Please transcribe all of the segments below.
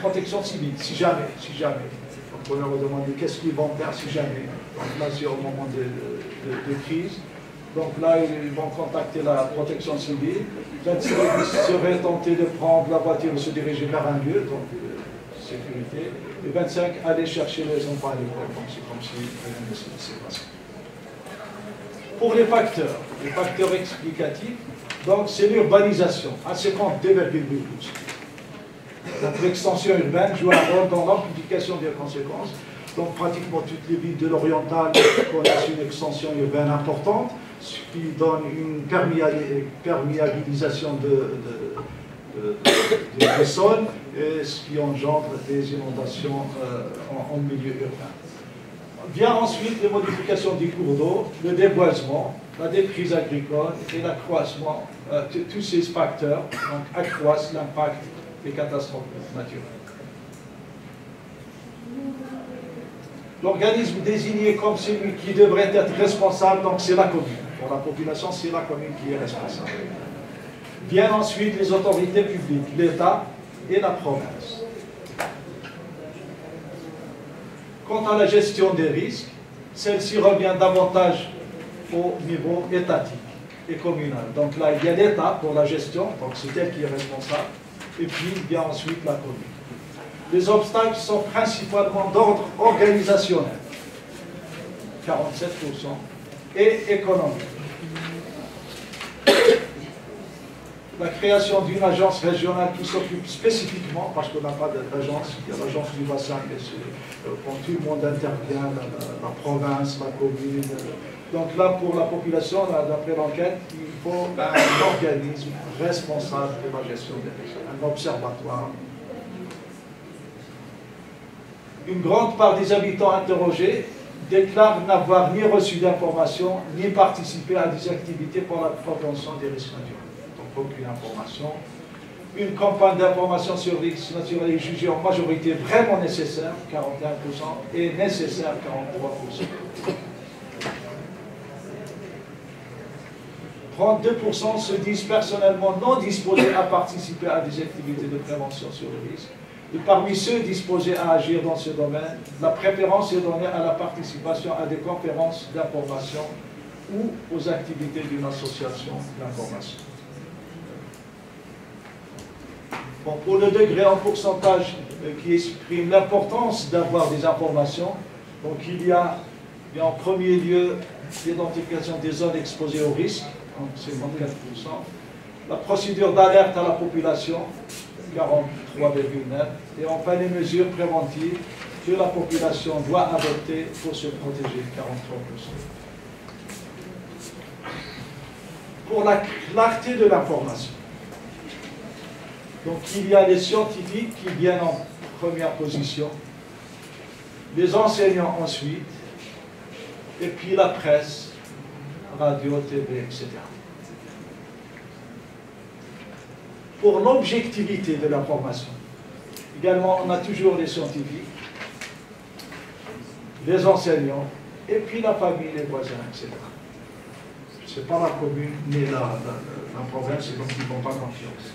protection civile, si jamais. Donc on leur a demandé qu'est-ce qu'ils vont faire si jamais. Donc là, c'est au moment de crise. Donc là, ils vont contacter la protection civile. 26 seraient tentés de prendre la voiture et se diriger vers un lieu, donc sécurité. Et 25 aller chercher les enfants à l'école. Donc c'est comme si rien ne s'est passé. Pour les facteurs explicatifs, donc c'est l'urbanisation à 52,2%. Donc l'extension urbaine joue un rôle dans l'amplification des conséquences. Donc pratiquement toutes les villes de l'oriental connaissent une extension urbaine importante, ce qui donne une perméabilisation des sols, et ce qui engendre des inondations en milieu urbain. Vient ensuite les modifications des cours d'eau, le déboisement, la déprise agricole et l'accroissement. Tous ces facteurs donc, accroissent l'impact des catastrophes naturelles. L'organisme désigné comme celui qui devrait être responsable, donc c'est la commune. Pour la population, c'est la commune qui est responsable. Viennent ensuite les autorités publiques, l'État et la province. Quant à la gestion des risques, celle-ci revient davantage au niveau étatique et communal. Donc là, il y a l'État pour la gestion, donc c'est elle qui est responsable, et puis il y a ensuite la commune. Les obstacles sont principalement d'ordre organisationnel, 47%, et économique. La création d'une agence régionale qui s'occupe spécifiquement, parce qu'on n'a pas d'agence, il y a l'agence du bassin, quand tout le monde intervient, la province, la commune. Donc là, pour la population, d'après l'enquête, il faut un organisme responsable de la gestion des risques, un observatoire. Une grande part des habitants interrogés déclarent n'avoir ni reçu d'informations, ni participé à des activités pour la prévention des risques naturels. Aucune information. Une campagne d'information sur les risques naturels est jugée en majorité vraiment nécessaire, 41%, et nécessaire, 43%. 32% se disent personnellement non disposés à participer à des activités de prévention sur le risque. Et parmi ceux disposés à agir dans ce domaine, la préférence est donnée à la participation à des conférences d'information ou aux activités d'une association d'information. Bon, pour le degré en pourcentage qui exprime l'importance d'avoir des informations, donc il y a en premier lieu l'identification des zones exposées au risque, donc 54%, la procédure d'alerte à la population, 43,9%, et enfin les mesures préventives que la population doit adopter pour se protéger, 43%. Pour la clarté de l'information, donc il y a les scientifiques qui viennent en première position, les enseignants ensuite, et puis la presse, radio, TV, etc. Pour l'objectivité de l'information, également on a toujours les scientifiques, les enseignants, et puis la famille, les voisins, etc. Ce n'est pas la commune ni la province, donc ils ne font pas confiance.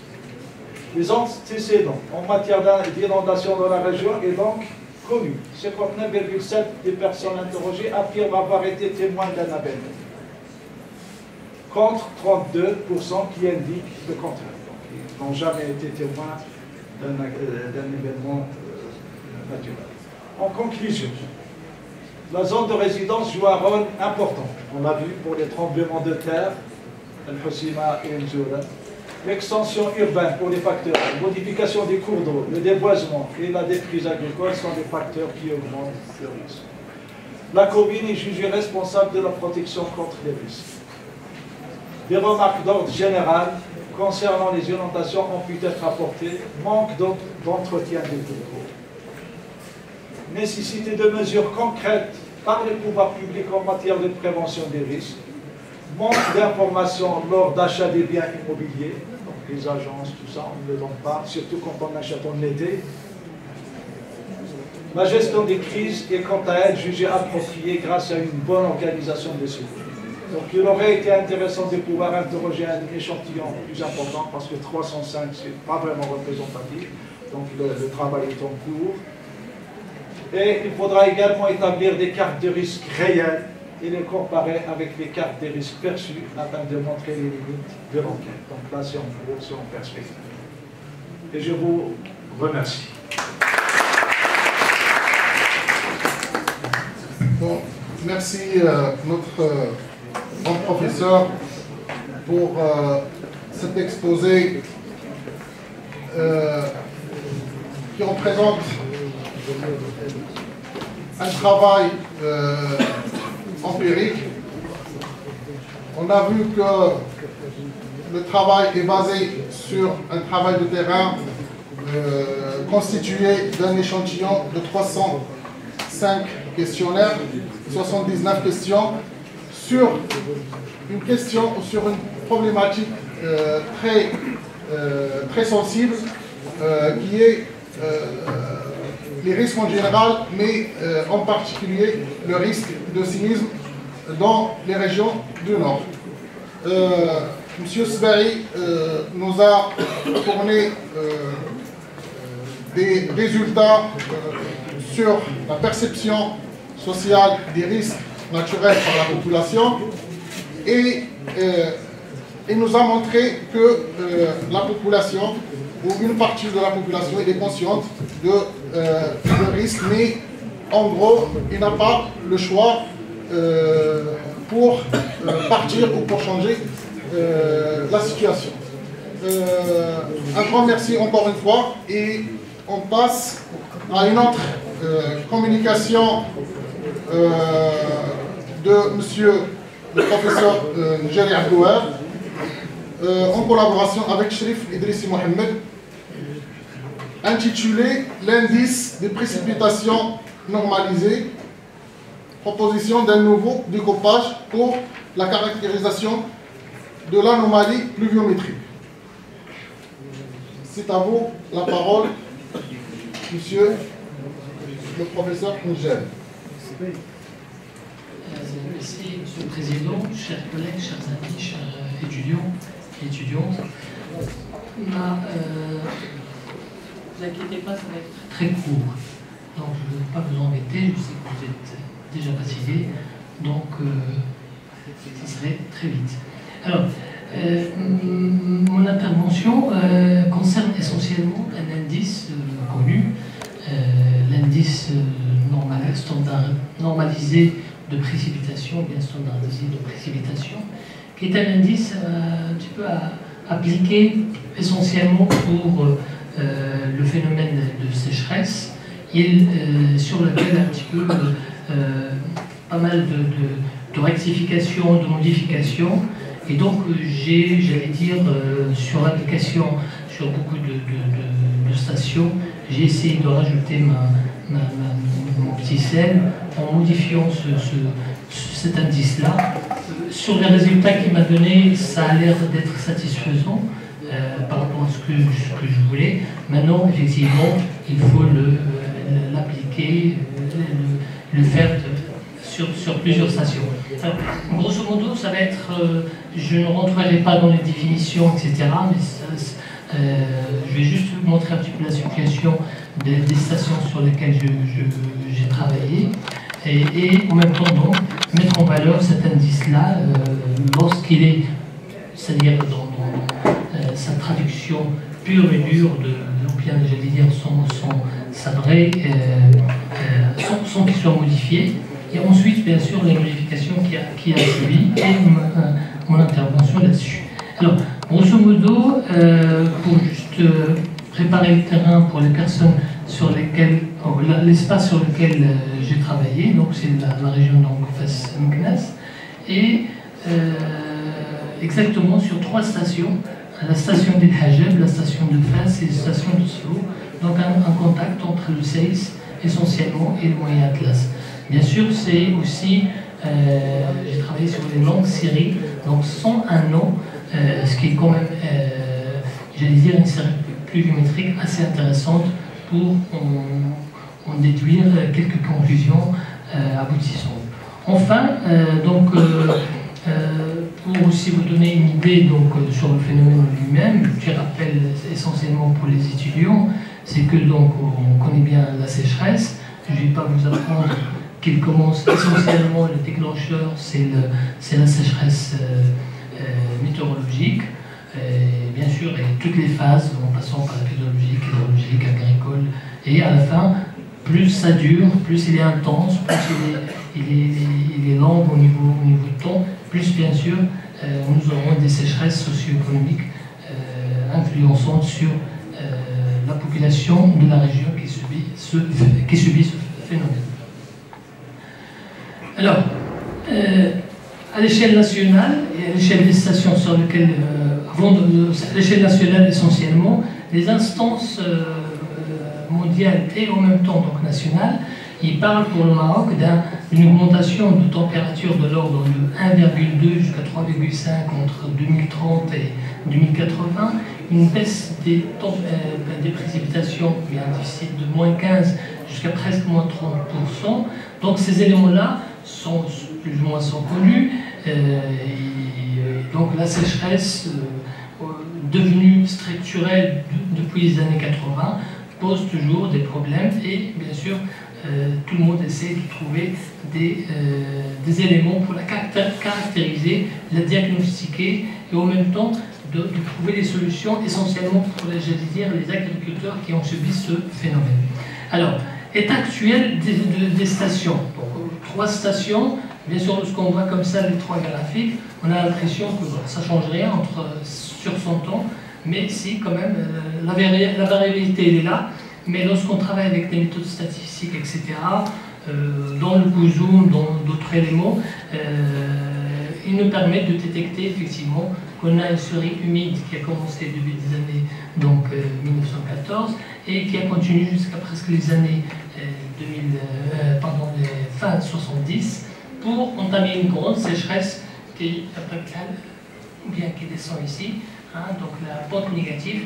Les antécédents en matière d'inondation dans la région est donc connu. 59,7% des personnes interrogées affirment avoir été témoins d'un événement, contre 32% qui indiquent le contraire. Donc, ils n'ont jamais été témoins d'un événement naturel. En conclusion, la zone de résidence joue un rôle important. On l'a vu pour les tremblements de terre, Al-Husima et Al-Zoula. L'extension urbaine pour les facteurs, la modification des cours d'eau, le déboisement et la déprise agricole sont des facteurs qui augmentent le risque. La commune est jugée responsable de la protection contre les risques. Des remarques d'ordre général concernant les inondations ont pu être apportées, manque d'entretien des cours d'eau, nécessité de mesures concrètes par les pouvoirs publics en matière de prévention des risques, manque d'informations lors d'achat des biens immobiliers, donc les agences, tout ça, on ne le donne pas, surtout quand on achète en été. La gestion des crises est quant à elle jugée appropriée grâce à une bonne organisation des secours. Donc il aurait été intéressant de pouvoir interroger un échantillon plus important, parce que 305, ce n'est pas vraiment représentatif, Donc le travail est en cours. Et il faudra également établir des cartes de risque réelles et les comparer avec les cartes de risque perçues afin de montrer les limites de l'enquête. Donc là, c'est en cours, c'est en perspective. Et je vous remercie. Bon, merci notre grand professeur pour cet exposé qui représente un travail empirique. On a vu que le travail est basé sur un travail de terrain constitué d'un échantillon de 305 questionnaires, 79 questions sur une question ou sur une problématique très sensible qui est les risques en général, mais en particulier le risque de séisme dans les régions du Nord. Monsieur Sbari nous a fourni des résultats sur la perception sociale des risques naturels par la population et il nous a montré que la population ou une partie de la population est consciente de risque, mais en gros, il n'a pas le choix pour partir ou pour changer la situation. Un grand merci encore une fois et on passe à une autre communication de monsieur le professeur Njeri Abdouar en collaboration avec Sherif Idrissi Mohamed, intitulé l'indice des précipitations normalisées, proposition d'un nouveau découpage pour la caractérisation de l'anomalie pluviométrique. C'est à vous la parole, monsieur le professeur Njeri. Merci, Monsieur le Président, chers collègues, chers amis, chers étudiants et étudiantes. Ne vous inquiétez pas, ça va être très court. Donc, je ne vais pas vous embêter, je sais que vous êtes déjà fatigué, donc ça serait très vite. Alors, mon intervention concerne essentiellement un indice connu, l'indice normalisé de précipitation, bien standardisé de précipitation, qui est un indice un petit peu appliqué essentiellement pour le phénomène de sécheresse et sur lequel un petit peu pas mal de rectifications, de modifications. Et donc j'allais dire, sur l'application sur beaucoup de stations, j'ai essayé de rajouter mon petit sel en modifiant cet indice-là. Sur les résultats qu'il m'a donné, ça a l'air d'être satisfaisant par rapport à ce que je voulais. Maintenant, effectivement, il faut l'appliquer, le faire sur plusieurs stations. Alors, grosso modo, ça va être, je ne rentrerai pas dans les définitions, etc., mais je vais juste vous montrer un petit peu la situation des stations sur lesquelles j'ai travaillé et en même temps donc mettre en valeur cet indice-là lorsqu'il est, c'est-à-dire dans sa traduction pure et dure, ou bien j'allais dire sans qu'il soit modifié. Et ensuite, bien sûr, les modifications qui a suivi et mon intervention là-dessus. Alors, grosso modo, pour juste préparer le terrain pour les personnes sur lesquelles, l'espace sur lequel j'ai travaillé, donc c'est la région d'Angofas-Meknès, et exactement sur 3 stations, la station d'El Hajeb, la station de Fès et la station de Slo, donc un contact entre le CEIS essentiellement et le moyen Atlas. Bien sûr, c'est aussi, j'ai travaillé sur les longues séries, donc sans un nom, ce qui est quand même, j'allais dire, une série pluviométrique assez intéressante pour en déduire quelques conclusions aboutissantes. Enfin, donc, pour aussi vous donner une idée donc, sur le phénomène lui-même, je rappelle essentiellement pour les étudiants, c'est que donc on connaît bien la sécheresse. Je ne vais pas vous apprendre qu'il commence essentiellement, le déclencheur, c'est la sécheresse météorologique. Bien sûr, et toutes les phases, en passant par la pédologique, hydrologique, agricole, et à la fin, plus ça dure, plus il est intense, plus il est long au niveau du temps, plus bien sûr nous aurons des sécheresses socio-économiques influençantes sur la population de la région qui subit ce phénomène. Alors, à l'échelle nationale et à l'échelle des stations sur lesquelles, à l'échelle nationale essentiellement, les instances mondiales et en même temps donc nationales, ils parlent pour le Maroc d'une augmentation de température de l'ordre de 1,2 jusqu'à 3,5 entre 2030 et 2080, une baisse des précipitations d'ici de moins 15 jusqu'à presque moins 30%. Donc ces éléments-là sont plus ou moins connus. Donc la sécheresse devenue structurelle depuis les années 80 pose toujours des problèmes et bien sûr tout le monde essaie de trouver des éléments pour la caractériser, la diagnostiquer et en même temps de trouver des solutions essentiellement pour les agriculteurs qui ont subi ce phénomène. Alors, état actuel des stations. Donc, 3 stations, bien sûr, lorsqu'on voit comme ça les 3 graphiques, on a l'impression que ça ne change rien sur 100 ans, mais si quand même la variabilité elle est là. Mais lorsqu'on travaille avec des méthodes statistiques, etc., dans le Couzoom, dans d'autres éléments, il nous permet de détecter effectivement qu'on a une série humide qui a commencé depuis des années, donc 1914, et qui a continué jusqu'à presque les années fin 70, pour entamer une grande sécheresse qui descend ici, hein, donc la pente négative,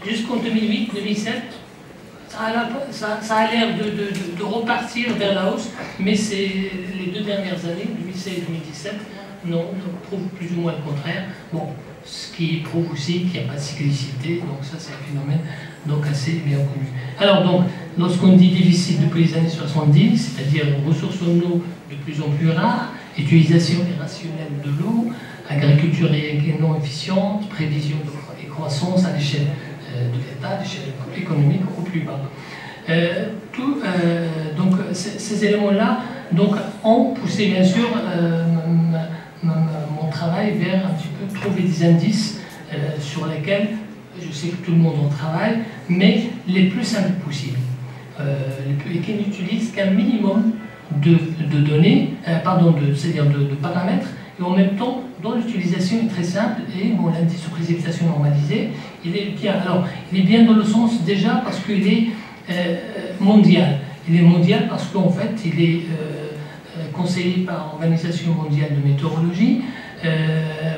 jusqu'en 2008-2007. Ça a l'air de repartir vers la hausse, mais c'est les 2 dernières années, 2016 et 2017, non, prouve plus ou moins le contraire. Bon, ce qui prouve aussi qu'il n'y a pas de cyclicité, donc ça c'est un phénomène donc assez bien connu. Alors donc, lorsqu'on dit déficit depuis les années 70, c'est-à-dire ressources en eau de plus en plus rares, utilisation irrationnelle de l'eau, agriculture non efficiente, prévision et croissance à l'échelle de l'État, à l'échelle économique au plus bas. Donc ces éléments-là ont poussé bien sûr mon travail vers un petit peu trouver des indices sur lesquels je sais que tout le monde en travaille, mais les plus simples possibles, et qui n'utilisent qu'un minimum de données, c'est-à-dire de paramètres, et en même temps, dont l'utilisation est très simple, et bon, l'indice de précipitation normalisé, il est bien. Alors, il est bien dans le sens déjà parce qu'il est mondial. Il est mondial parce qu'en fait, il est conseillé par l'Organisation mondiale de météorologie.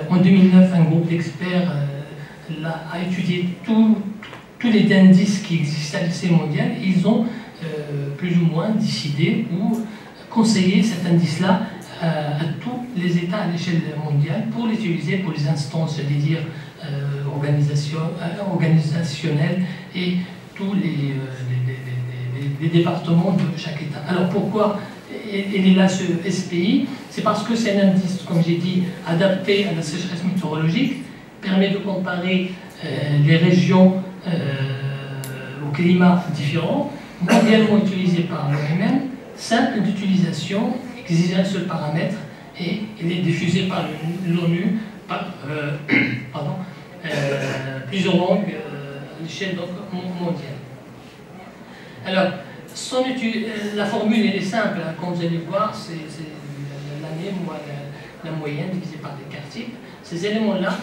En 2009, un groupe d'experts a étudié tous les indices qui existent à l'échelle mondiale. Ils ont plus ou moins décidé ou conseillé cet indice-là à tous les États à l'échelle mondiale pour l'utiliser pour les instances, j'allais dire, organisationnelles et tous les départements de chaque État. Alors pourquoi il est là ce SPI? C'est parce que c'est un indice, comme j'ai dit, adapté à la sécheresse météorologique, permet de comparer les régions au climat différents, mondialement utilisé par l'OMM, simple d'utilisation, exige un seul paramètre et il est diffusé par l'ONU par plusieurs langues à l'échelle mondiale. Alors, la formule elle est simple, hein, comme vous allez voir, c'est l'année, la moyenne divisée par des quartiers. Ces éléments-là,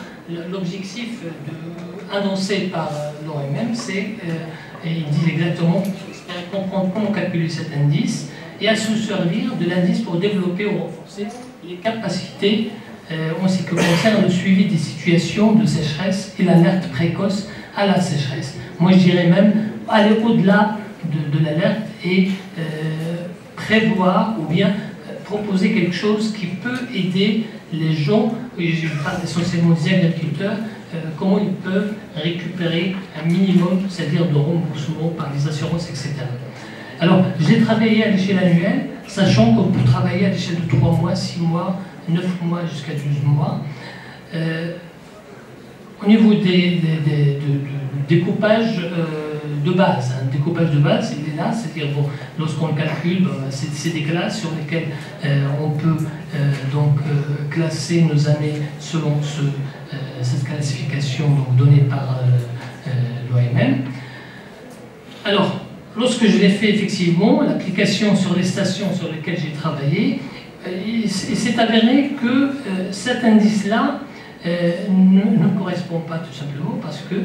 l'objectif annoncé par l'OMM, c'est, et ils disent exactement, comprendre comment calculer cet indice et à se servir de l'indice pour développer ou renforcer les capacités en ce qui concerne le suivi des situations de sécheresse et l'alerte précoce à la sécheresse. Moi, je dirais même aller au-delà de l'alerte et prévoir ou bien proposer quelque chose qui peut aider les gens, et je parle essentiellement des agriculteurs, comment ils peuvent récupérer un minimum, c'est-à-dire de remboursement par les assurances, etc. Alors, j'ai travaillé à l'échelle annuelle, sachant qu'on peut travailler à l'échelle de 3 mois, 6 mois, 9 mois jusqu'à 12 mois. Au niveau du découpage de base, découpage de base, il est là, c'est-à-dire bon, lorsqu'on calcule, c'est des classes sur lesquelles on peut classer nos années selon cette classification donnée par l'OMM. Alors, lorsque je l'ai fait effectivement, l'application sur les stations sur lesquelles j'ai travaillé, il s'est avéré que cet indice-là ne correspond pas tout simplement parce que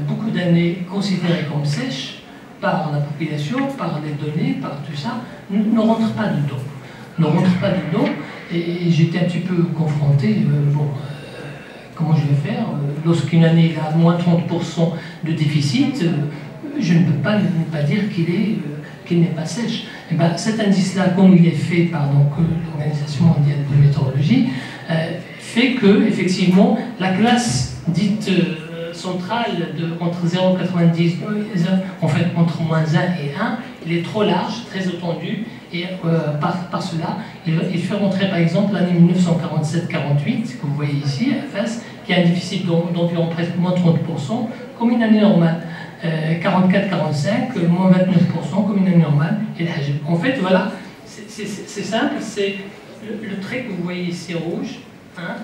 beaucoup d'années considérées comme sèches par la population, par les données, par tout ça, ne rentrent pas dedans. Et j'étais un petit peu confronté, comment je vais faire lorsqu'une année a moins 30% de déficit, je ne peux pas ne pas dire qu'il n'est pas sèche. Et ben, cet indice-là, comme il est fait par l'Organisation mondiale de météorologie, fait que, effectivement, la classe dite centrale entre 0,90, en fait, entre moins 1 et 1, il est trop large, très étendu, et par cela, il fait rentrer, par exemple, l'année 1947-48, que vous voyez ici, à la face, qui a un déficit d'environ presque moins 30%, comme une année normale. 44-45, moins 29%, comme une année normale, et le hajj. En fait, voilà, c'est simple, c'est le trait que vous voyez ici rouge, hein.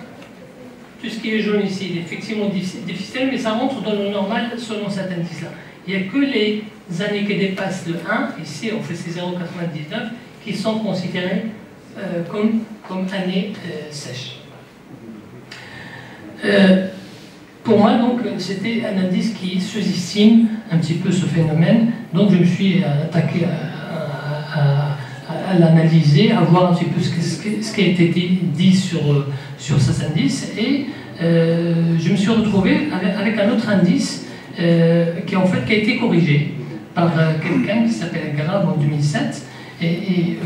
Tout ce qui est jaune ici, il est effectivement difficile, mais ça rentre dans le normal selon cet indice-là. Il n'y a que les années qui dépassent le 1, ici on fait c'est 0,99, qui sont considérées comme années sèches. Pour moi, donc, c'était un indice qui sous-estime un petit peu ce phénomène. Donc, je me suis attaqué à l'analyser, à voir un petit peu ce qui a été dit sur cet indice. Et je me suis retrouvé avec un autre indice qui a été corrigé par quelqu'un qui s'appelle Grave en 2007. Et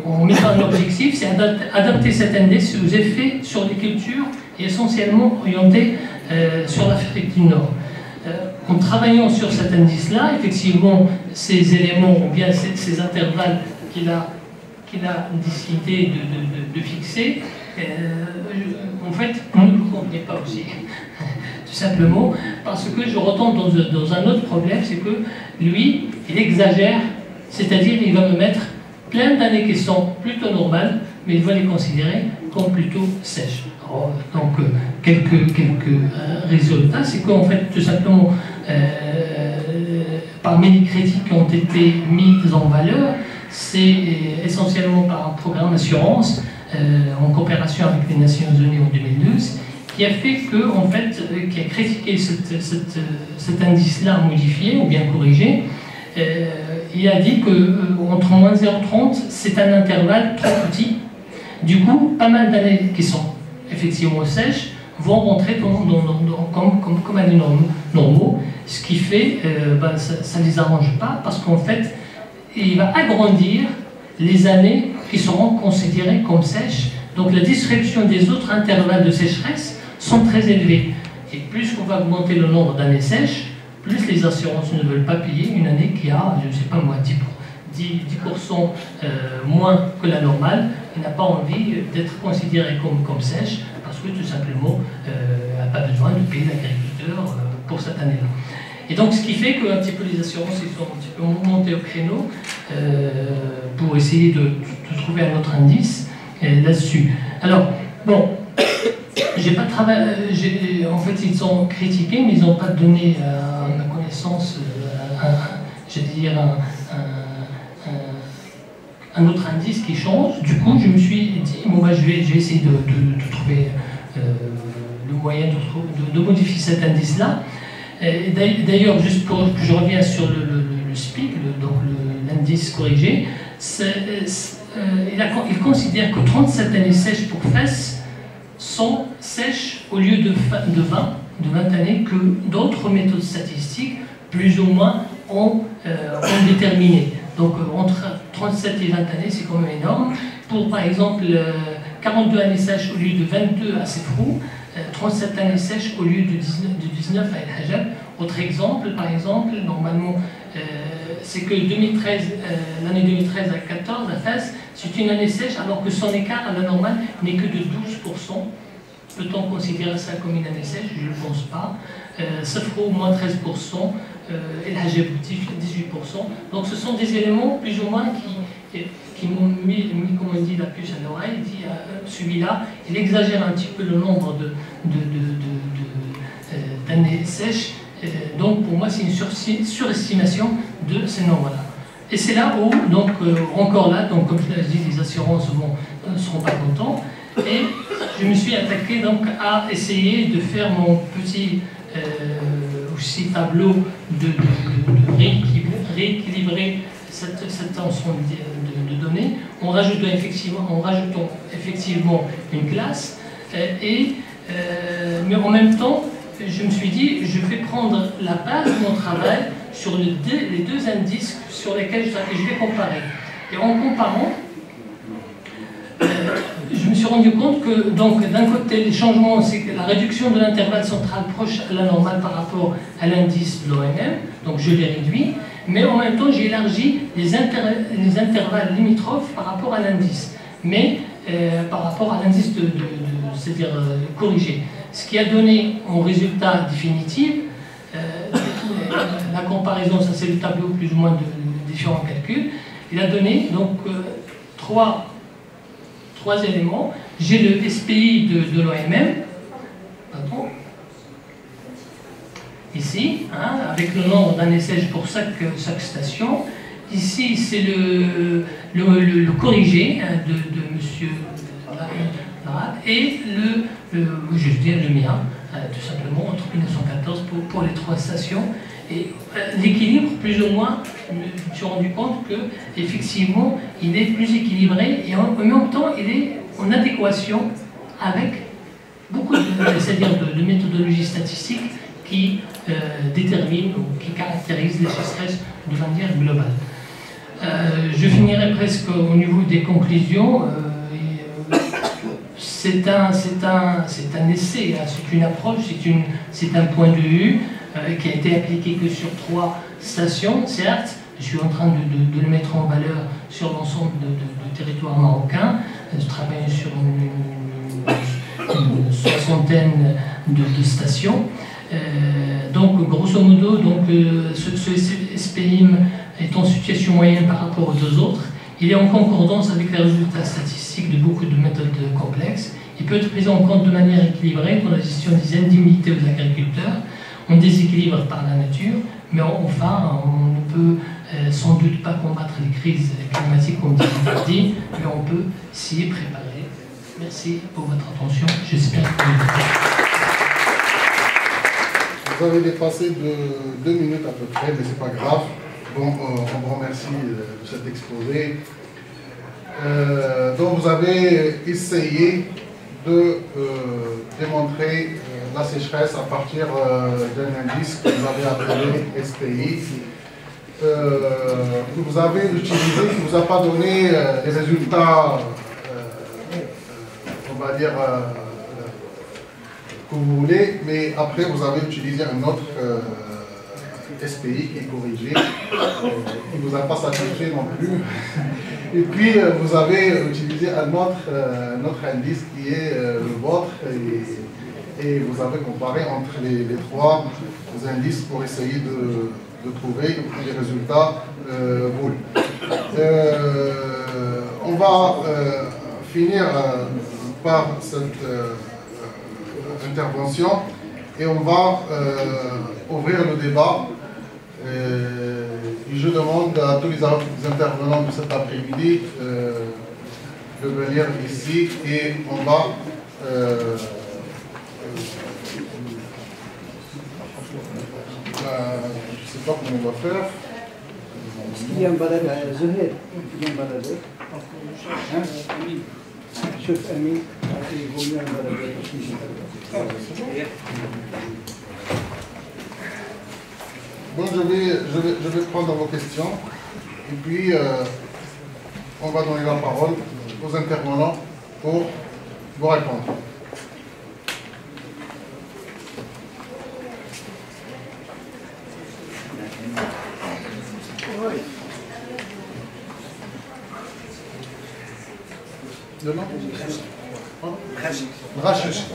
en mettant un objectif, c'est adapter cet indice aux effets sur les cultures et essentiellement orienté sur l'Afrique du Nord. En travaillant sur cet indice-là, effectivement, ces éléments, ou bien ces intervalles qu'il a décidé de fixer, en fait, ne me convenait pas aussi. Tout simplement parce que je retombe dans un autre problème, c'est que lui, il exagère, c'est-à-dire il va me mettre plein d'années qui sont plutôt normales, mais il va les considérer comme plutôt sèches. Alors, donc, quelques résultats, c'est qu'en fait, tout simplement, parmi les critiques qui ont été mises en valeur, c'est essentiellement par un programme d'assurance en coopération avec les Nations Unies en 2012, qui a fait que, en fait, qui a critiqué cet indice-là modifié ou bien corrigé. Il a dit qu'entre moins 0,30, c'est un intervalle trop petit. Du coup, pas mal d'années qui sont effectivement sèches vont rentrer comme années normaux, ce qui fait ça ne les arrange pas parce qu'en fait, il va agrandir les années qui seront considérées comme sèches. Donc la distribution des autres intervalles de sécheresse sont très élevés. Et plus on va augmenter le nombre d'années sèches, plus les assurances ne veulent pas payer une année qui a, je ne sais pas moi, 10% moins que la normale. Il n'a pas envie d'être considéré comme sèche parce que tout simplement, il n'a pas besoin de payer l'agriculteur pour cette année-là. Et donc, ce qui fait qu'un petit peu les assurances ils sont un petit peu montées au créneau pour essayer de trouver un autre indice là-dessus. Alors, bon, j'ai pas travaillé. En fait, ils sont critiqués, mais ils n'ont pas donné à ma connaissance, un autre indice qui change. Du coup, je me suis dit, bon, je vais essayer de trouver le moyen de modifier cet indice-là. D'ailleurs, juste pour que je revienne sur le SPIC, donc l'indice corrigé, il considère que 37 années sèches pour fesses sont sèches au lieu de 20 années que d'autres méthodes statistiques, plus ou moins, ont déterminé. Donc entre 37 et 20 années, c'est quand même énorme. Pour par exemple 42 années sèches au lieu de 22 à Sefrou, 37 années sèches au lieu de 19 à El Hajjab. Autre exemple, par exemple, normalement, c'est que l'année 2013 à 14, à Fès, c'est une année sèche, alors que son écart à la normale n'est que de 12%. Peut-on considérer ça comme une année sèche? Je ne pense pas. Safrou, moins 13%, El Hajjab, 18%. Donc ce sont des éléments plus ou moins qui m'ont mis, comme on dit, la puce à l'oreille. Dit celui-là, il exagère un petit peu le nombre d'années sèches. Donc pour moi, c'est une surestimation de ces nombres-là. Et c'est là où, donc, encore là, donc, comme je l'ai dit, les assurances ne seront pas contents. Et je me suis attaqué donc à essayer de faire mon petit aussi tableau de rééquilibrer cet ensemble de données en rajoutant effectivement une classe. Mais en même temps, je me suis dit, je vais prendre la base de mon travail sur les deux indices sur lesquels je vais comparer. Et en comparant, je me suis rendu compte que, donc, d'un côté, les changements, c'est que la réduction de l'intervalle central proche à la normale par rapport à l'indice de l'OMM, donc je l'ai réduit, mais en même temps, j'ai élargi les intervalles limitrophes par rapport à l'indice, mais par rapport à l'indice c'est-à-dire corrigé. Ce qui a donné en résultat définitif, la comparaison, ça c'est le tableau plus ou moins de différents calculs, il a donné donc trois éléments. J'ai le SPI de l'OMM, ici, hein, avec le nombre d'années sèches pour chaque station. Ici, c'est le corrigé hein, de M. Larat et je dirais le mien, tout simplement, entre 1914 pour les trois stations. Et l'équilibre, plus ou moins, je me suis rendu compte qu'effectivement, il est plus équilibré et en même temps, il est en adéquation avec beaucoup de méthodologies statistiques qui déterminent ou qui caractérisent les sécheresses de manière globale. Je finirai presque au niveau des conclusions. C'est un essai, hein, c'est une approche, c'est un point de vue qui a été appliqué que sur 3 stations, certes. Je suis en train de le mettre en valeur sur l'ensemble du territoire marocain. Je travaille sur une soixantaine de stations. Donc, grosso modo, donc, ce SPIM est en situation moyenne par rapport aux 2 autres. Il est en concordance avec les résultats statistiques de beaucoup de méthodes complexes. Il peut être pris en compte de manière équilibrée dans la gestion des indemnités aux agriculteurs. On déséquilibre par la nature, mais enfin, on ne peut sans doute pas combattre les crises climatiques comme dit, mais on peut s'y préparer. Merci pour votre attention. J'espère que vous avez dépassé de 2 minutes à peu près, mais c'est pas grave. Bon, on vous remercie de cet exposé. Donc vous avez essayé de démontrer la sécheresse à partir d'un indice que vous avez appelé SPI, que vous avez utilisé, qui ne vous a pas donné les résultats, on va dire, que vous voulez, mais après vous avez utilisé un autre SPI qui est corrigé, qui ne vous a pas satisfait non plus. Et puis vous avez utilisé un autre indice qui est le vôtre, et vous avez comparé entre les 3 indices pour essayer de trouver les résultats voulus. On va finir par cette intervention et on va ouvrir le débat. Et je demande à tous les intervenants de cet après-midi de venir ici et on va je ne sais pas comment on va faire. Bon, je vais prendre vos questions et puis on va donner la parole aux intervenants pour vous répondre. Le nom Rachid.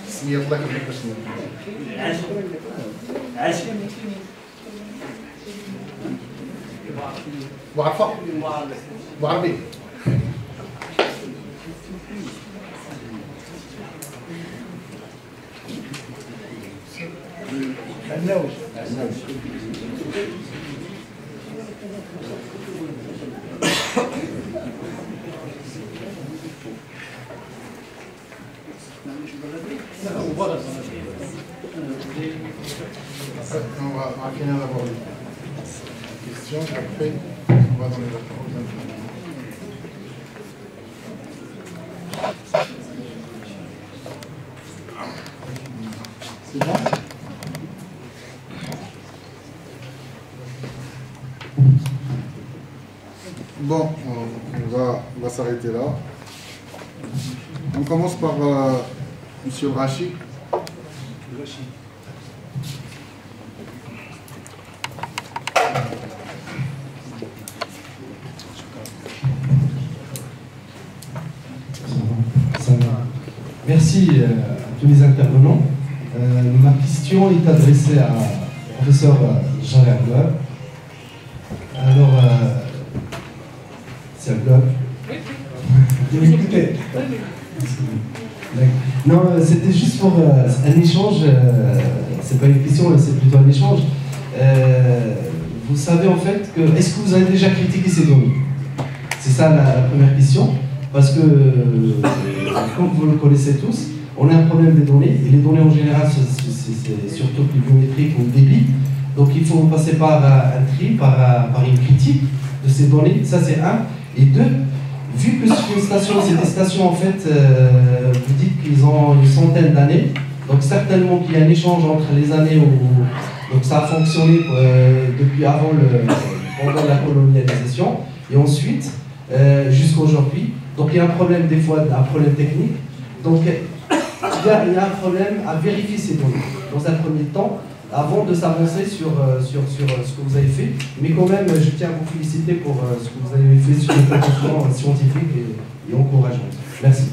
اسمي الله يخليك شنو عاش بعرفه بعربي النوش On va finir d'abord les questions, après on va dans les réponses. C'est bon? Bon, on va s'arrêter là. On commence par Monsieur Rachid. Merci à tous les intervenants. Ma question est adressée à professeur Jean Hergleb. Alors, c'est un blog. Écoutez. Non, c'était juste pour un échange. C'est pas une question, c'est plutôt un échange. Vous savez en fait que. Est-ce que vous avez déjà critiqué ces données? C'est ça la première question. Parce que, comme vous le connaissez tous, on a un problème des données, et les données en général, c'est surtout pluviométrique ou le débit. Donc il faut passer par un tri, par une critique de ces données, ça c'est un. Et deux, vu que c'est une station, c'est des stations en fait, vous dites qu'ils ont une centaine d'années, donc certainement qu'il y a un échange entre les années où donc ça a fonctionné depuis avant pendant la colonialisation, et ensuite jusqu'à aujourd'hui. Donc il y a un problème des fois, un problème technique. Donc il y a un problème à vérifier ces données dans un premier temps, avant de s'avancer sur ce que vous avez fait. Mais quand même, je tiens à vous féliciter pour ce que vous avez fait sur les précautions scientifiques et encourageantes. Merci.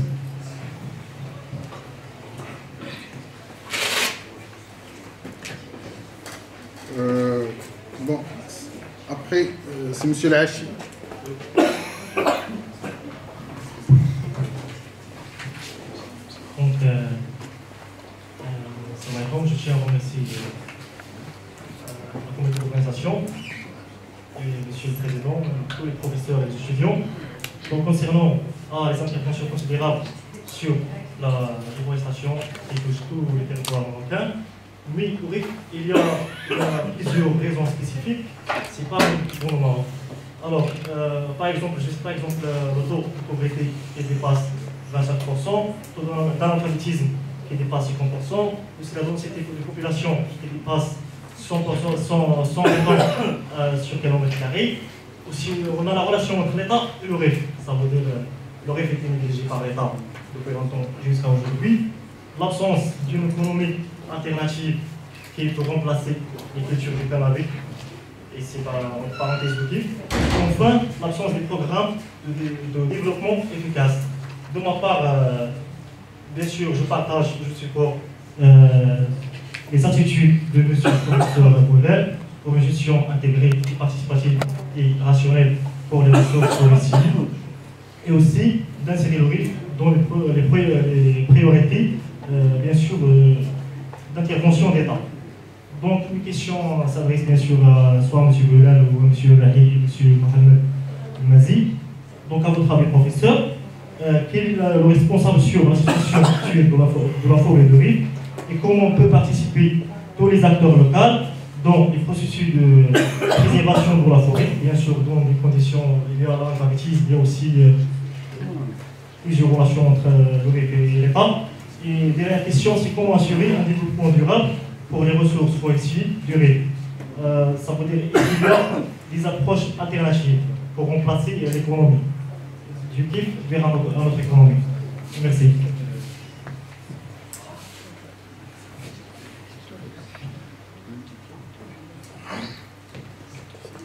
Bon, après, c'est Monsieur Lahachi. Donc, je tiens à remercier la comité d'organisation et Monsieur le Président, tous les professeurs et les étudiants. Donc, concernant les interventions considérables sur la déforestation qui touche tous les territoires marocains, oui, il y a plusieurs raisons spécifiques. C'est pas bon au Maroc. Alors, par exemple, le taux de pauvreté qui dépasse 25%, le taux d'analphabétisme qui dépasse 50%, aussi la densité de population qui dépasse 100 sur kilomètre carré. Aussi, on a la relation entre l'État et le REF. Ça veut dire que le REF était négligé par l'État depuis longtemps jusqu'à aujourd'hui. L'absence d'une économie alternative qui peut remplacer les cultures du cannabis, et c'est en parenthèse de type. Enfin, l'absence des programmes de développement efficaces. De ma part, bien sûr, je supporte les attitudes de M. le professeur Bouvel pour une gestion intégrée, participative et rationnelle pour les ressources forestières, et aussi d'insérer le RIF dans les priorités, bien sûr, d'intervention d'État. Donc, une question s'adresse bien sûr soit à M. Bouvel ou à M. Lahi et M. Mohamed Mazi. Donc, à votre avis, professeur, quel est le responsable sur la situation actuelle de la forêt de RIF et comment peut participer tous les acteurs locaux dans les processus de préservation de la forêt, bien sûr dans des conditions, il y a l'alphabétisme, il y a aussi plusieurs relations entre le RIF et l'État, Et dernière question, c'est comment assurer un développement durable pour les ressources forestières durées. Ça veut dire qu'il y a des approches alternatives pour remplacer l'économie du type vers un autre économie. Merci.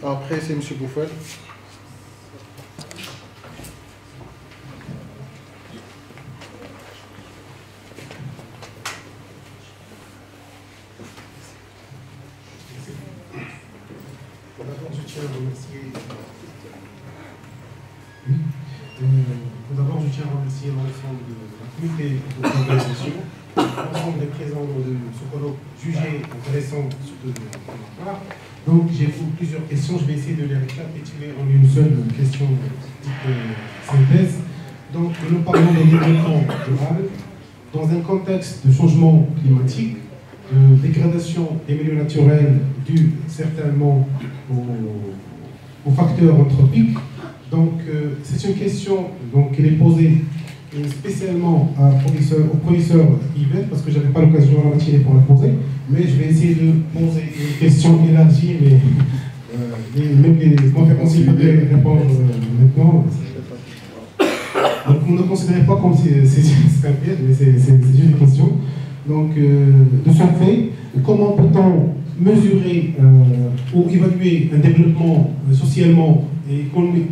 Après, c'est M. Bouffel. Tout d'abord, je tiens à remercier l'ensemble de la communauté de l'organisation, l'ensemble des présents de ce colloque jugé intéressant de ma part. Donc, j'ai plusieurs questions, je vais essayer de les récapituler en une seule question synthèse. Donc, nous parlons de développement durable dans un contexte de changement climatique, de dégradation des milieux naturels due certainement aux facteurs anthropiques. Donc, c'est une question qui est posée spécialement au professeur Yvette, parce que je n'avais pas l'occasion à la matinée pour la poser, mais je vais essayer de poser une question élargie, mais même les conférenciers peuvent répondre maintenant. Donc, vous ne considérez pas comme c'est un piège, mais c'est juste une question. Donc, de ce fait, comment peut-on mesurer ou évaluer un développement socialement,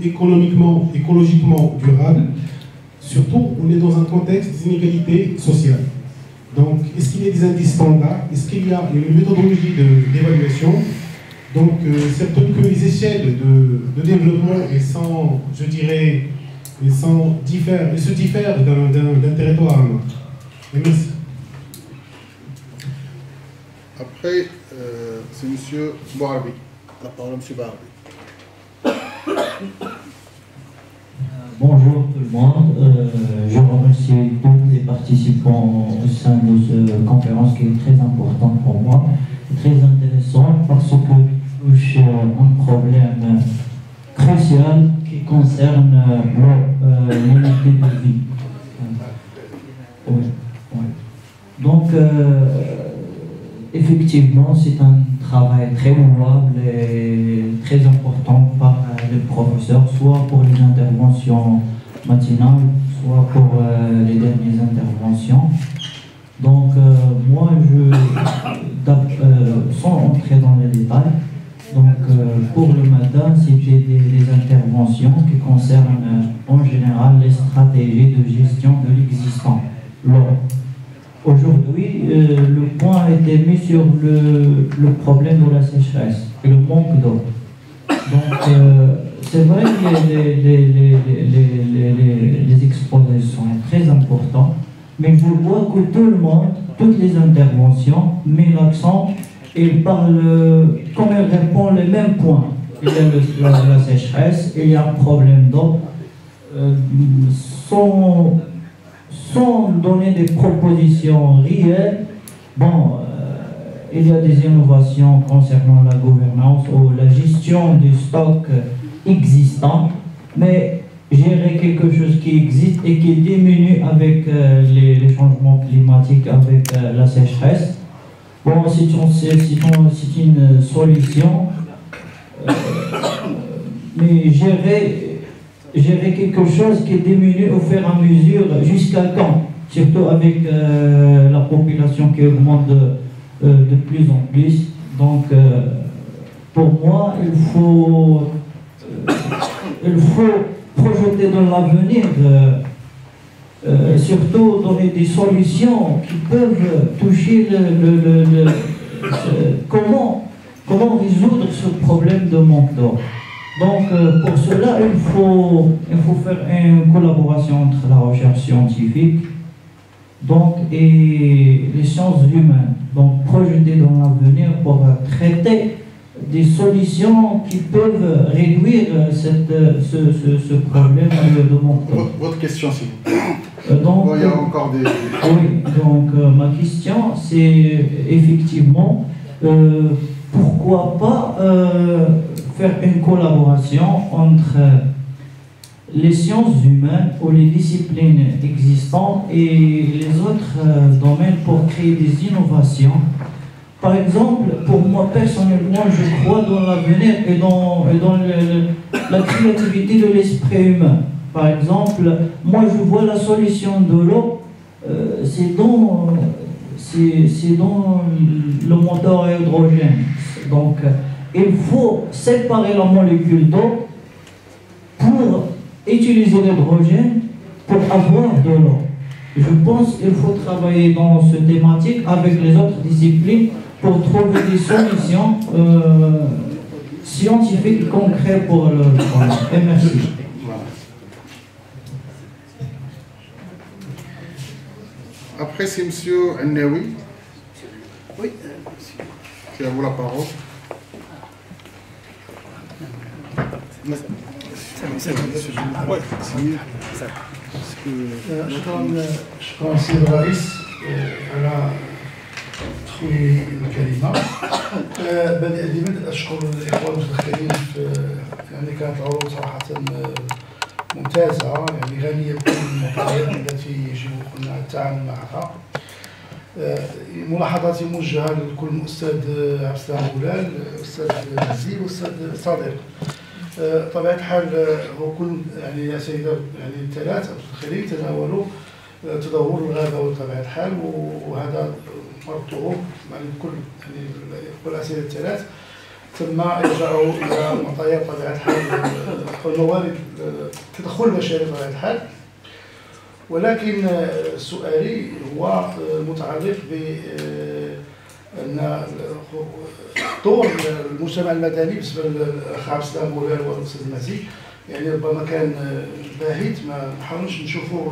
économiquement, écologiquement durable? Surtout, on est dans un contexte d'inégalité sociale. Donc, est-ce qu'il y a des indices standards? Est-ce qu'il y a une méthodologie d'évaluation? Donc, c'est peut-être que les échelles de développement, je dirais, se diffèrent d'un territoire à un autre. Et merci. Après, c'est M. Bouharbi. La parole à M. Bouharbi. Bonjour tout le monde, je remercie tous les participants au sein de cette conférence qui est très importante pour moi, très intéressante parce que touche un problème crucial qui concerne l'unité de vie. Donc, effectivement, c'est un travail très louable et très important par les professeurs, soit pour les interventions matinales, soit pour les dernières interventions. Donc, moi, sans entrer dans les détails, donc, pour le matin, c'était des interventions qui concernent en général les stratégies de gestion de l'existant. Aujourd'hui, le point a été mis sur le problème de la sécheresse et le manque d'eau. Donc, c'est vrai que les exposés sont très importants, mais je vois que tout le monde, toutes les interventions, met l'accent et parle, comme elle répond les mêmes points. Il y a la sécheresse, il y a un problème d'eau, sans donner des propositions réelles. Bon, il y a des innovations concernant la gouvernance ou la gestion du stock existant, mais gérer quelque chose qui existe et qui diminue avec les changements climatiques, avec la sécheresse. Bon, c'est une solution, mais gérer quelque chose qui diminue au fur et à mesure, jusqu'à quand? Surtout avec la population qui augmente de plus en plus. Donc, pour moi, il faut projeter dans l'avenir, surtout donner des solutions qui peuvent toucher comment résoudre ce problème de manque d'eau. Donc, pour cela, il faut faire une collaboration entre la recherche scientifique et les sciences humaines. Donc, projeter dans l'avenir pour traiter des solutions qui peuvent réduire ce problème de manque d'eau. Votre question, s'il vous plaît. Donc, il y a encore des... Oui, donc ma question, c'est effectivement, pourquoi pas faire une collaboration entre les sciences humaines ou les disciplines existantes et les autres domaines pour créer des innovations. Par exemple, pour moi personnellement, je crois dans l'avenir et dans la créativité de l'esprit humain. Par exemple, moi je vois la solution de l'eau, c'est dans le moteur à hydrogène. Donc, il faut séparer la molécule d'eau pour utiliser l'hydrogène pour avoir de l'eau. Je pense qu'il faut travailler dans cette thématique avec les autres disciplines pour trouver des solutions scientifiques et concrètes pour le problème. Et merci. Après, c'est M. Annaoui. Oui. C'est à vous la parole. شكرا سيد الرئيس على تخوي الكلمة. بدءا أشكر الإخوان المتدخلين يعني كانت العروض صراحة ممتازة، يعني غنية بكل المقاييس التي يجب قلنا التعامل معها. ملاحظاتي موجهة لكل الأستاذ عبد السلام بولال، الأستاذ نزيل والأستاذ صادق. طبيعة الحال هو كل يعني الأساتذة يعني الثلاث المتدخلين تناولوا تدهور الغابة بطبيعة الحال، وهذا مربطه يعني كل يعني الأساتذة الثلاث ثم يرجعوا إلى معطيات طبيعة الحال والموارد التدخل البشري بطبيعة الحال. ولكن سؤالي هو متعلق بأن دور المجتمع المدني بالنسبة للأخ عبد السلام بولال والأستاذ مزي يعني ربما كان باهت، ما نحاولش نشوفوا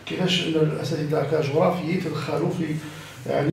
كيفاش أن الأساتذة كجغرافيين تدخلوا في يعني